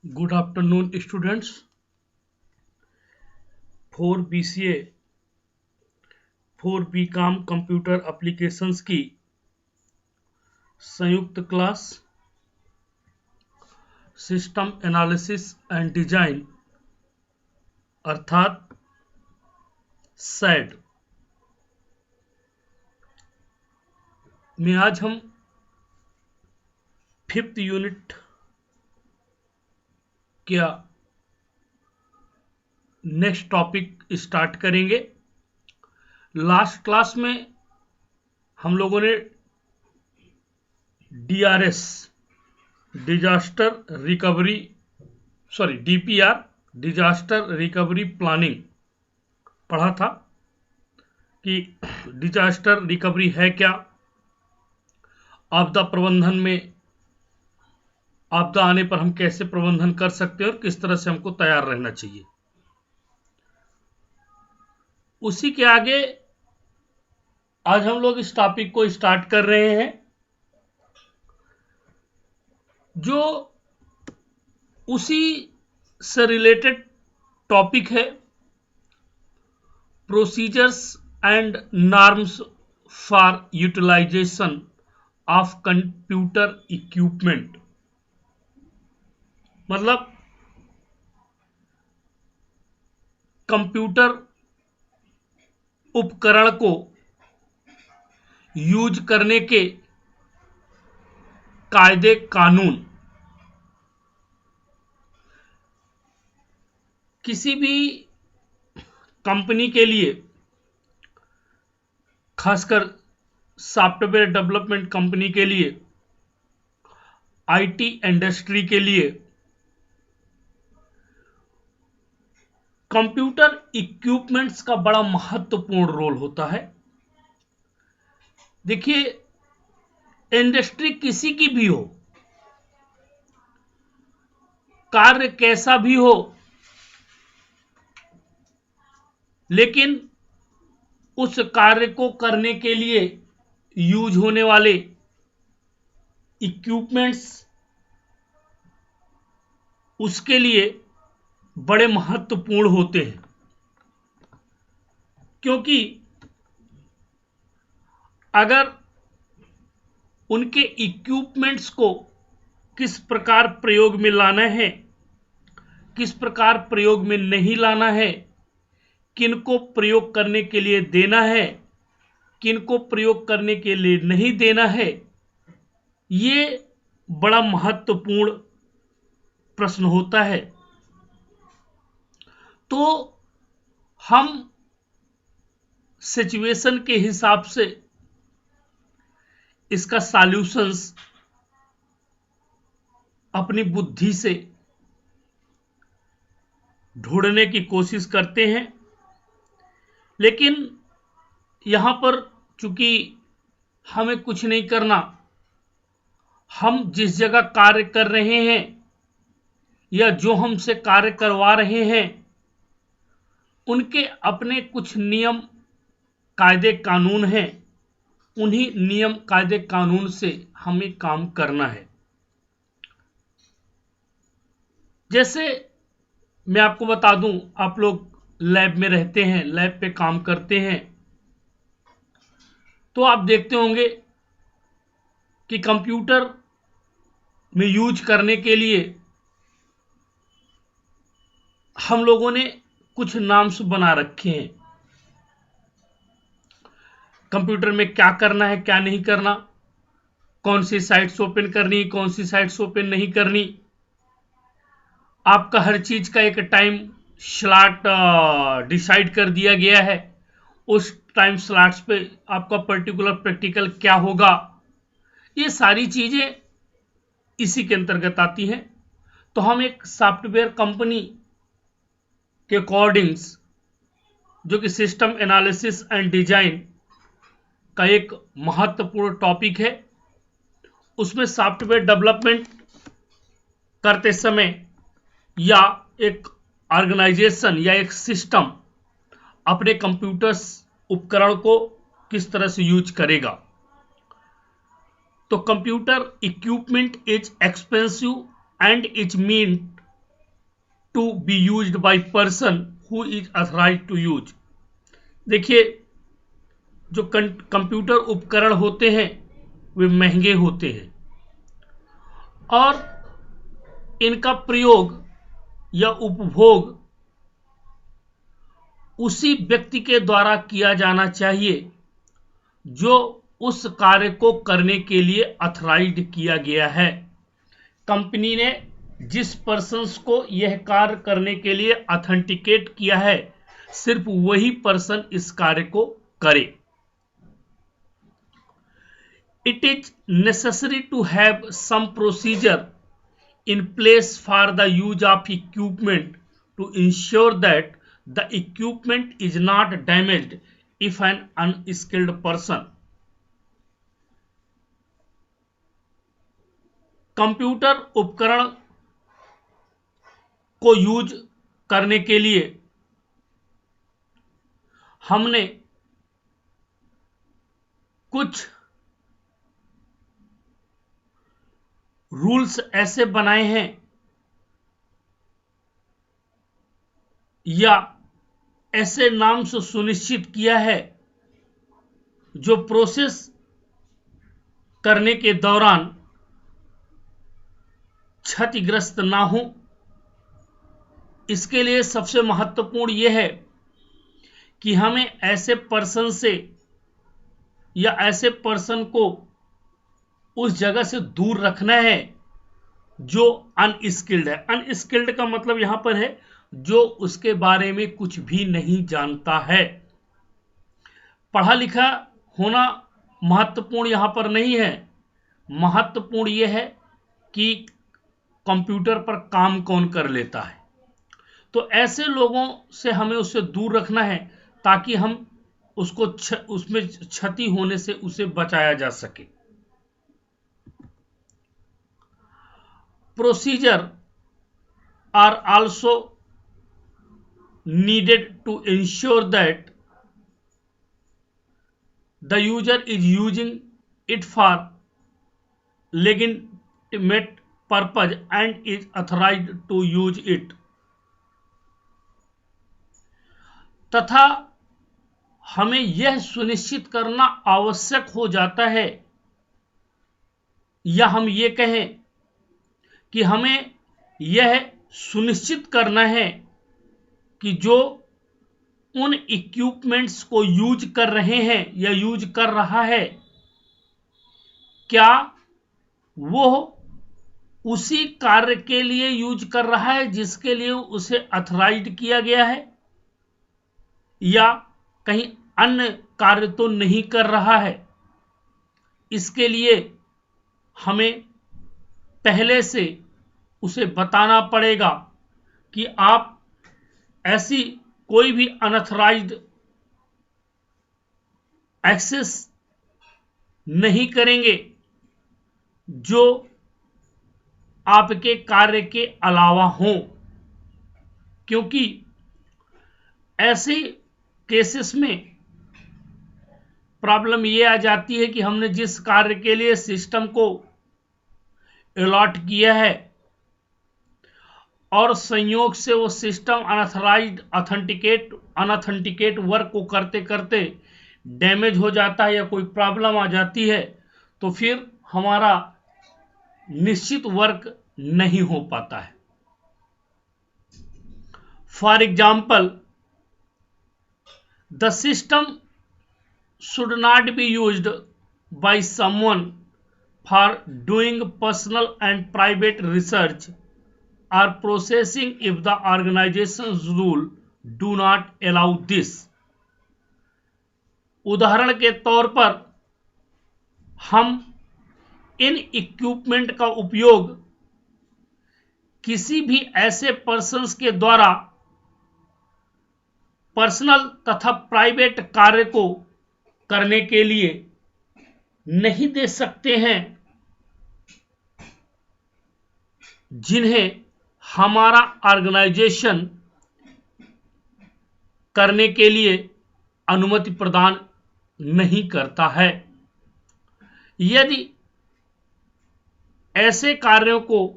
Good afternoon students. 4 BCA 4 BCom computer applications की संयुक्त class system analysis and design अर्थात sad में आज हम 5th यूनिट क्या नेक्स्ट टॉपिक स्टार्ट करेंगे। लास्ट क्लास में हम लोगों ने DRS DPR disaster recovery planning पढ़ा था कि डिजास्टर रिकवरी है क्या, आपदा प्रबंधन में आपदा आने पर हम कैसे प्रबंधन कर सकते हैं और किस तरह से हमको तैयार रहना चाहिए। उसी के आगे आज हम लोग इस टॉपिक को स्टार्ट कर रहे हैं जो उसी से रिलेटेड टॉपिक है, procedures and norms for utilisation of computer equipment. मतलब कंप्यूटर उपकरण को यूज करने के कायदे कानून। किसी भी कंपनी के लिए, खासकर सॉफ्टवेयर डेवलपमेंट कंपनी के लिए, आईटी इंडस्ट्री के लिए कंप्यूटर इक्विपमेंट्स का बड़ा महत्वपूर्ण रोल होता है। देखिए, इंडस्ट्री किसी की भी हो, कार्य कैसा भी हो, लेकिन उस कार्य को करने के लिए यूज होने वाले इक्विपमेंट्स उसके लिए बड़े महत्वपूर्ण होते हैं, क्योंकि अगर उनके इक्विपमेंट्स को किस प्रकार प्रयोग में लाना है, किस प्रकार प्रयोग में नहीं लाना है, किनको प्रयोग करने के लिए देना है, किनको प्रयोग करने के लिए नहीं देना है, ये बड़ा महत्वपूर्ण प्रश्न होता है। तो हम सिचुएशन के हिसाब से इसका सॉल्यूशंस अपनी बुद्धि से ढूंढने की कोशिश करते हैं, लेकिन यहां पर चूंकि हमें कुछ नहीं करना, हम जिस जगह कार्य कर रहे हैं या जो हमसे कार्य करवा रहे हैं उनके अपने कुछ नियम कायदे कानून हैं, उन्हीं नियम कायदे कानून से हमें काम करना है। जैसे मैं आपको बता दूं, आप लोग लैब में रहते हैं, लैब पे काम करते हैं, तो आप देखते होंगे कि कंप्यूटर में यूज करने के लिए हम लोगों ने कुछ नाम्स बना रखे हैं। कंप्यूटर में क्या करना है, क्या नहीं करना, कौन सी साइट्स ओपन करनी, कौन सी साइट्स ओपन नहीं करनी, आपका हर चीज का एक टाइम स्लॉट डिसाइड कर दिया गया है। उस टाइम स्लॉट्स पे आपका पर्टिकुलर प्रैक्टिकल क्या होगा, ये सारी चीजें इसी के अंतर्गत आती हैं। तो हम एक सॉफ्टवेयर कंपनी के अकॉर्डिंग्स, जो कि सिस्टम एनालिसिस एंड डिजाइन का एक महत्वपूर्ण टॉपिक है, उसमें सॉफ्टवेयर डेवलपमेंट करते समय या एक ऑर्गेनाइजेशन या एक सिस्टम अपने कंप्यूटर्स उपकरण को किस तरह से यूज करेगा। तो computer equipment is expensive and it meant to be used by person who is authorised to use. देखिए, जो कंप्यूटर उपकरण होते हैं वे महंगे होते हैं और इनका प्रयोग या उपभोग उसी व्यक्ति के द्वारा किया जाना चाहिए जो उस कार्य को करने के लिए ऑथराइज्ड किया गया है। कंपनी ने जिस पर्सन्स को यह कार्य करने के लिए ऑथेंटिकेट किया है, सिर्फ वही पर्सन इस कार्य को करे। It is necessary to have some procedure in place for the use of equipment to ensure that the equipment is not damaged if an unskilled person। Computer उपकरण को यूज करने के लिए हमने कुछ रूल्स ऐसे बनाए हैं या ऐसे नाम से सुनिश्चित किया है जो प्रोसेस करने के दौरान क्षतिग्रस्त ना हो। इसके लिए सबसे महत्वपूर्ण यह है कि हमें ऐसे पर्सन से या ऐसे पर्सन को उस जगह से दूर रखना है जो अनस्किल्ड है। अनस्किल्ड का मतलब यहां पर है जो उसके बारे में कुछ भी नहीं जानता है। पढ़ा लिखा होना महत्वपूर्ण यहां पर नहीं है, महत्वपूर्ण यह है कि कंप्यूटर पर काम कौन कर लेता है। तो ऐसे लोगों से हमें उससे दूर रखना है ताकि हम उसको उसमें क्षति होने से उसे बचाया जा सके। Procedure are also needed to ensure that the user is using it for legitimate purpose and is authorized to use it। तथा हमें यह सुनिश्चित करना आवश्यक हो जाता है या हम ये कहें कि हमें यह सुनिश्चित करना है कि जो उन इक्विपमेंट्स को यूज कर रहे हैं या यूज कर रहा है, क्या वो उसी कार्य के लिए यूज कर रहा है जिसके लिए उसे ऑथराइज्ड किया गया है, या कहीं अन्य कार्य तो नहीं कर रहा है। इसके लिए हमें पहले से उसे बताना पड़ेगा कि आप ऐसी कोई भी अनऑथराइज्ड एक्सेस नहीं करेंगे जो आपके कार्य के अलावा हो, क्योंकि ऐसे केसेस में प्रॉब्लम ये आ जाती है कि हमने जिस कार्य के लिए सिस्टम को अलॉट किया है और संयोग से वो सिस्टम अनऑथराइज्ड अनऑथेंटिकेट वर्क को करते करते डैमेज हो जाता है या कोई प्रॉब्लम आ जाती है, तो फिर हमारा निश्चित वर्क नहीं हो पाता है। For example, the system should not be used by someone for doing personal and private research or processing if the organization's rule do not allow this। उदाहरण के तौर पर हम इन इक्विपमेंट का उपयोग किसी भी ऐसे पर्सन्स के द्वारा पर्सनल तथा प्राइवेट कार्य को करने के लिए नहीं दे सकते हैं जिन्हें हमारा ऑर्गेनाइजेशन करने के लिए अनुमति प्रदान नहीं करता है। यदि ऐसे कार्यों को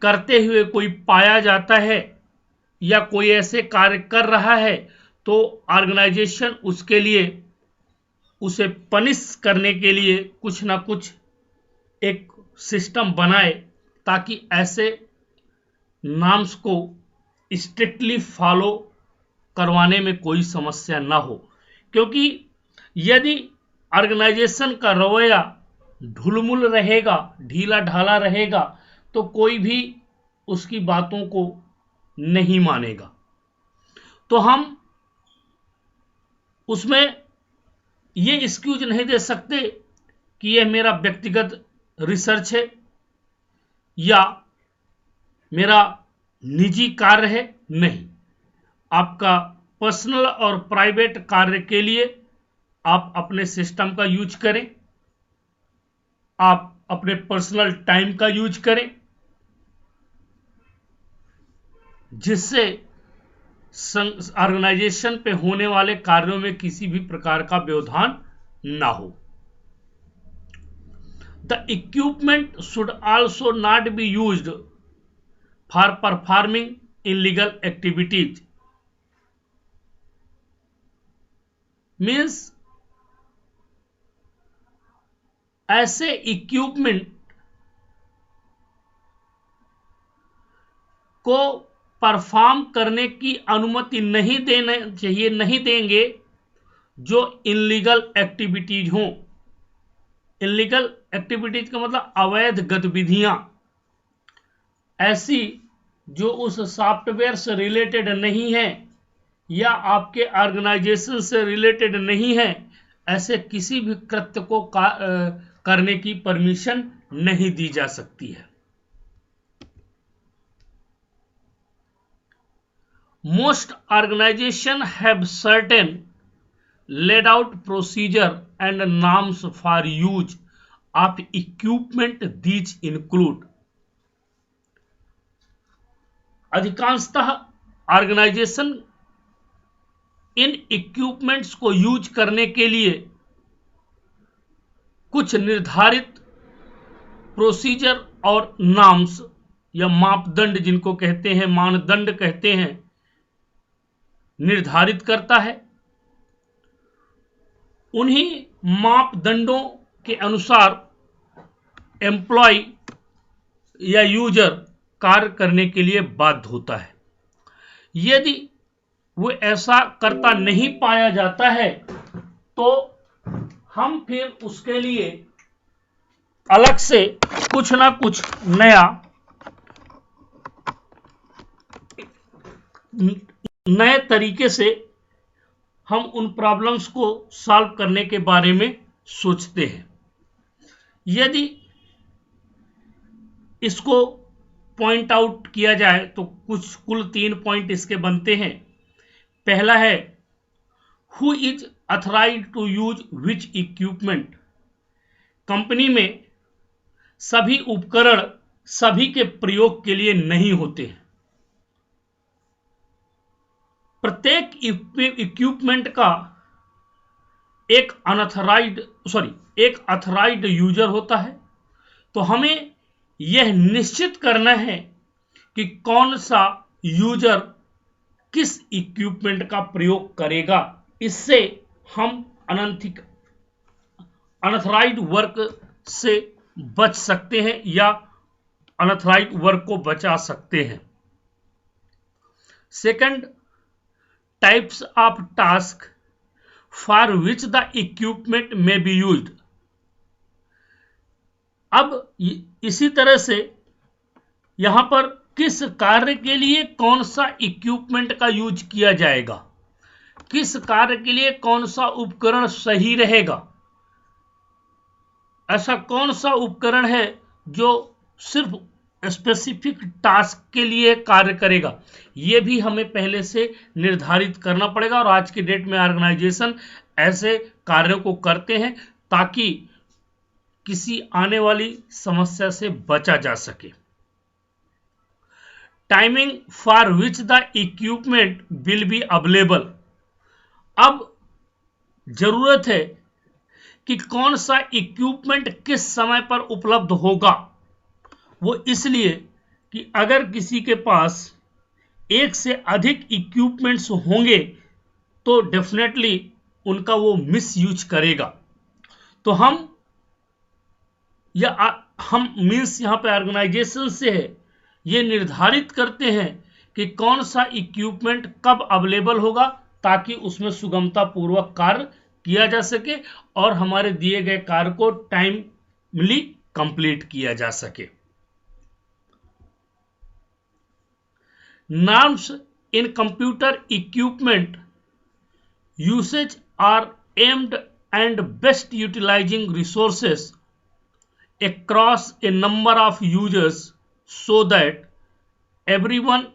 करते हुए कोई पाया जाता है या कोई ऐसे कार्य कर रहा है तो ऑर्गेनाइजेशन उसके लिए उसे पनिश करने के लिए कुछ ना कुछ एक सिस्टम बनाए ताकि ऐसे नॉर्म्स को स्ट्रिक्टली फॉलो करवाने में कोई समस्या ना हो। क्योंकि यदि ऑर्गेनाइजेशन का रवैया ढुलमुल रहेगा, ढीला ढाला रहेगा, तो कोई भी उसकी बातों को नहीं मानेगा। तो हम उसमें ये एक्सक्यूज नहीं दे सकते कि यह मेरा व्यक्तिगत रिसर्च है या मेरा निजी कार्य है। नहीं, आपका पर्सनल और प्राइवेट कार्य के लिए आप अपने सिस्टम का यूज करें, आप अपने पर्सनल टाइम का यूज करें, जिससे ऑर्गेनाइजेशन पे होने वाले कार्यों में किसी भी प्रकार का व्यवधान ना हो। The equipment should also not be used for performing illegal activities. Means ऐसे इक्विपमेंट को परफॉर्म करने की अनुमति नहीं देना चाहिए, नहीं देंगे जो इलीगल एक्टिविटीज हों। इलीगल एक्टिविटीज का मतलब अवैध गतिविधियां, ऐसी जो उस सॉफ्टवेयर से रिलेटेड नहीं है या आपके ऑर्गेनाइजेशन से रिलेटेड नहीं है, ऐसे किसी भी कृत्य को करने की परमिशन नहीं दी जा सकती है। Most organizations have certain laid out procedure and norms for use of equipment. These include, अधिकांशतः ऑर्गेनाइजेशन इन इक्विपमेंट्स को यूज करने के लिए कुछ निर्धारित प्रोसीजर और नॉर्म्स या मापदंड, जिनको कहते हैं मानदंड कहते हैं, निर्धारित करता है। उन्हीं मापदंडों के अनुसार एम्प्लॉय या यूजर कार्य करने के लिए बाध्य होता है। यदि वो ऐसा करता नहीं पाया जाता है तो हम फिर उसके लिए अलग से कुछ ना कुछ नए तरीके से हम उन प्रॉब्लम्स को सॉल्व करने के बारे में सोचते हैं। यदि इसको पॉइंट आउट किया जाए तो कुल 3 पॉइंट इसके बनते हैं। पहला है, who is authorised to use which equipment. Company में सभी उपकरण सभी के प्रयोग के लिए नहीं होते हैं। प्रत्येक इक्विपमेंट का एक अथॉराइज्ड यूजर होता है। तो हमें यह निश्चित करना है कि कौन सा यूजर किस इक्विपमेंट का प्रयोग करेगा। इससे हम अनऑथराइज्ड वर्क से बच सकते हैं या अनऑथराइज्ड वर्क को बचा सकते हैं। Second, types of task for which the equipment में बी यूज्ड। अब इसी तरह से यहां पर किस कार्य के लिए कौन सा इक्विपमेंट का यूज किया जाएगा, किस कार्य के लिए कौन सा उपकरण सही रहेगा, ऐसा कौन सा उपकरण है जो सिर्फ स्पेसिफिक टास्क के लिए कार्य करेगा, यह भी हमें पहले से निर्धारित करना पड़ेगा। और आज की डेट में ऑर्गेनाइजेशन ऐसे कार्यों को करते हैं ताकि किसी आने वाली समस्या से बचा जा सके। Timing for which the equipment will be available. अब जरूरत है कि कौन सा इक्विपमेंट किस समय पर उपलब्ध होगा। वो इसलिए कि अगर किसी के पास एक से अधिक इक्विपमेंट्स होंगे तो डेफिनेटली उनका वो मिस यूज करेगा। तो हम मीन्स यहाँ पे ऑर्गेनाइजेशन से है ये निर्धारित करते हैं कि कौन सा इक्विपमेंट कब अवेलेबल होगा ताकि उसमें सुगमता पूर्वक कार्य किया जा सके और हमारे दिए गए कार्य को टाइमली कंप्लीट किया जा सके। Norms in computer equipment usage are aimed and best utilizing resources across a number of users so that everyone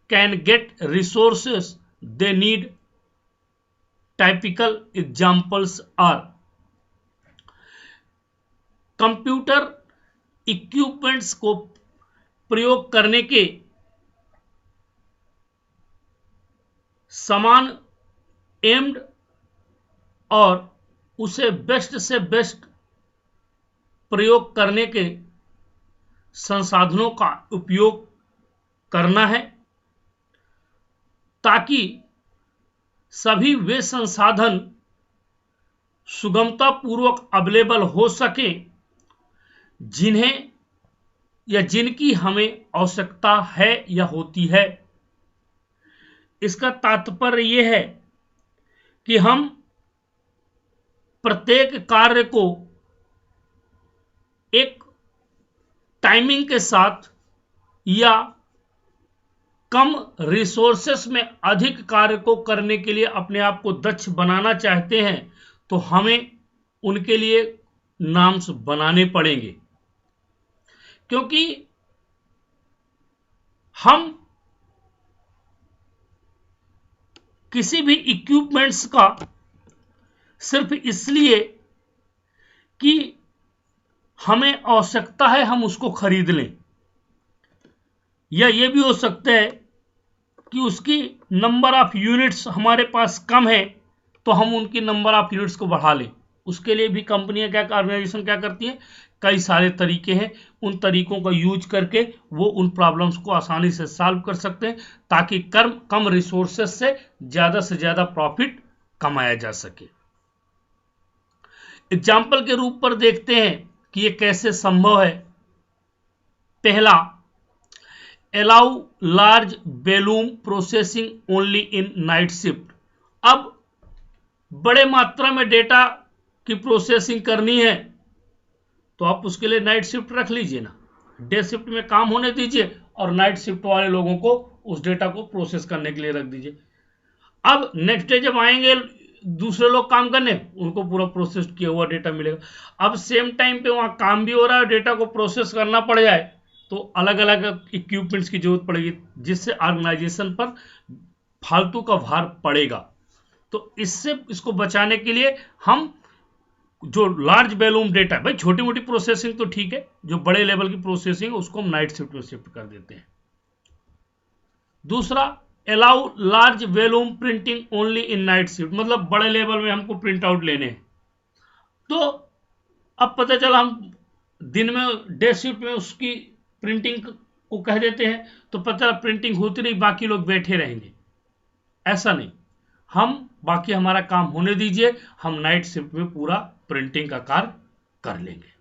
can get resources they need. Typical examples are computer equipments को प्रयोग करने के समान aimed और उसे बेस्ट से best प्रयोग करने के संसाधनों का उपयोग करना है ताकि सभी वे संसाधन सुगमता पूर्वक अवेलेबल हो सके जिन्हें या जिनकी हमें आवश्यकता है या होती है। इसका तात्पर्य यह है कि हम प्रत्येक कार्य को एक टाइमिंग के साथ या कम रिसोर्सेस में अधिक कार्य को करने के लिए अपने आप को दक्ष बनाना चाहते हैं तो हमें उनके लिए नॉर्म्स बनाने पड़ेंगे, क्योंकि हम किसी भी इक्विपमेंट्स का सिर्फ इसलिए कि हमें आवश्यकता है हम उसको खरीद लें, या ये भी हो सकता है कि उसकी नंबर ऑफ यूनिट्स हमारे पास कम है तो हम उनकी नंबर ऑफ यूनिट्स को बढ़ा लें। उसके लिए भी कंपनियां ऑर्गेनाइजेशन क्या करती हैं, कई सारे तरीके हैं, उन तरीकों का यूज करके वो उन प्रॉब्लम्स को आसानी से सॉल्व कर सकते हैं ताकि कम रिसोर्सेस से ज़्यादा प्रॉफिट कमाया जा सके। एग्जाम्पल के रूप पर देखते हैं कि ये कैसे संभव है। पहला, allow large volume processing only in night shift. अब बड़े मात्रा में डेटा की प्रोसेसिंग करनी है तो आप उसके लिए नाइट शिफ्ट रख लीजिए ना, डे शिफ्ट में काम होने दीजिए और नाइट शिफ्ट वाले लोगों को उस डेटा को प्रोसेस करने के लिए रख दीजिए। अब नेक्स्ट डे जब आएंगे दूसरे लोग काम करने, उनको पूरा प्रोसेस किया हुआ डेटा मिलेगा। अब सेम टाइम पे वहां काम भी हो रहा है, डेटा को प्रोसेस करना पड़ जाए तो अलग अलग इक्विपमेंट्स की जरूरत पड़ेगी जिससे ऑर्गेनाइजेशन पर फालतू का भार पड़ेगा। तो इसको बचाने के लिए हम जो लार्ज वॉल्यूम डेटा, भाई छोटी मोटी प्रोसेसिंग तो ठीक है, जो बड़े लेवल की प्रोसेसिंग है उसको हम नाइट शिफ्ट में शिफ्ट कर देते हैं। दूसरा, allow large volume printing only in night shift, मतलब बड़े लेवल में हमको प्रिंट आउट लेने हैं तो अब पता चला हम दिन में डे शिफ्ट में उसकी प्रिंटिंग को कह देते हैं तो पता चला प्रिंटिंग होती नहीं, बाकी लोग बैठे रहेंगे। ऐसा नहीं, हम बाकी हमारा काम होने दीजिए, हम नाइट शिफ्ट में पूरा प्रिंटिंग का कार्य कर लेंगे।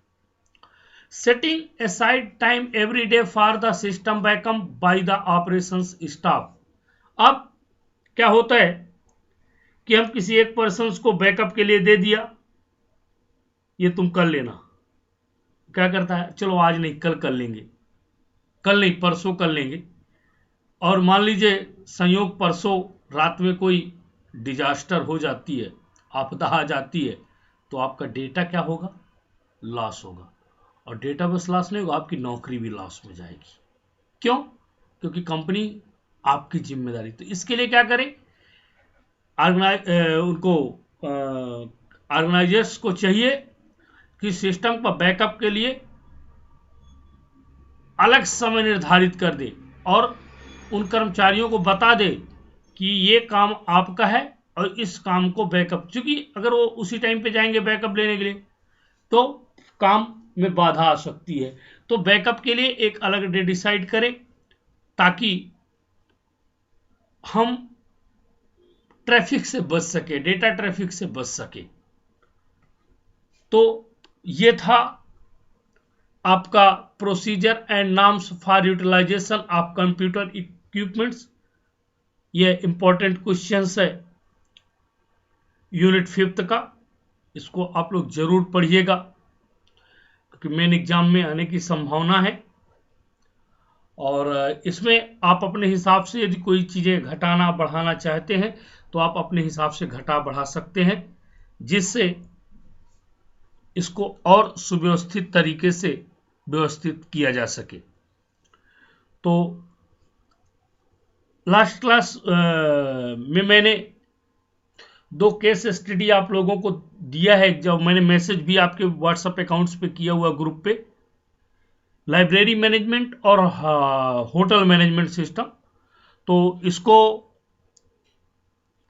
Setting aside time every day for the system backup by the operations staff. अब क्या होता है कि हम किसी एक पर्सन को बैकअप के लिए दे दिया, ये तुम कर लेना, क्या करता है, चलो आज नहीं कल कर लेंगे, कल नहीं परसों कर लेंगे। और मान लीजिए संयोग परसों रात में कोई डिजास्टर हो जाती है, आपदा आ जाती है तो आपका डेटा क्या होगा, लॉस होगा। और डेटा बस लॉस नहीं होगा, आपकी नौकरी भी लॉस में जाएगी। क्यों? क्योंकि कंपनी आपकी जिम्मेदारी। तो इसके लिए क्या करें, ऑर्गेनाइजर्स को चाहिए कि सिस्टम पर बैकअप के लिए अलग समय निर्धारित कर दे और उन कर्मचारियों को बता दे कि ये काम आपका है और इस काम को बैकअप, क्योंकि अगर वो उसी टाइम पे जाएंगे बैकअप लेने के लिए तो काम में बाधा आ सकती है। तो बैकअप के लिए एक अलग डे डिसाइड करें ताकि हम ट्रैफिक से बच सके, डेटा ट्रैफिक से बच सके। तो ये था आपका procedure and norms for utilisation of computer equipments. ये इंपॉर्टेंट क्वेश्चंस है यूनिट 5 का, इसको आप लोग जरूर पढ़िएगा क्योंकि मेन एग्जाम में आने की संभावना है। और इसमें आप अपने हिसाब से यदि कोई चीजें घटाना बढ़ाना चाहते हैं तो आप अपने हिसाब से घटा बढ़ा सकते हैं, जिससे इसको और सुव्यवस्थित तरीके से व्यवस्थित किया जा सके। तो लास्ट क्लास में मैंने 2 केस स्टडी आप लोगों को दिया है, जब मैंने मैसेज भी आपके व्हाट्सएप अकाउंट्स पे किया हुआ ग्रुप पे, लाइब्रेरी मैनेजमेंट और होटल मैनेजमेंट सिस्टम। तो इसको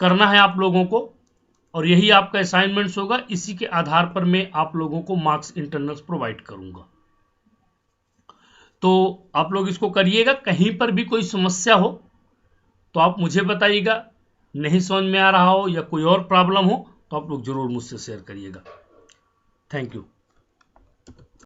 करना है आप लोगों को और यही आपका असाइनमेंट्स होगा। इसी के आधार पर मैं आप लोगों को मार्क्स इंटरनल्स प्रोवाइड करूंगा। तो आप लोग इसको करिएगा। कहीं पर भी कोई समस्या हो तो आप मुझे बताइएगा, नहीं समझ में आ रहा हो या कोई और प्रॉब्लम हो तो आप लोग जरूर मुझसे शेयर करिएगा। Thank you.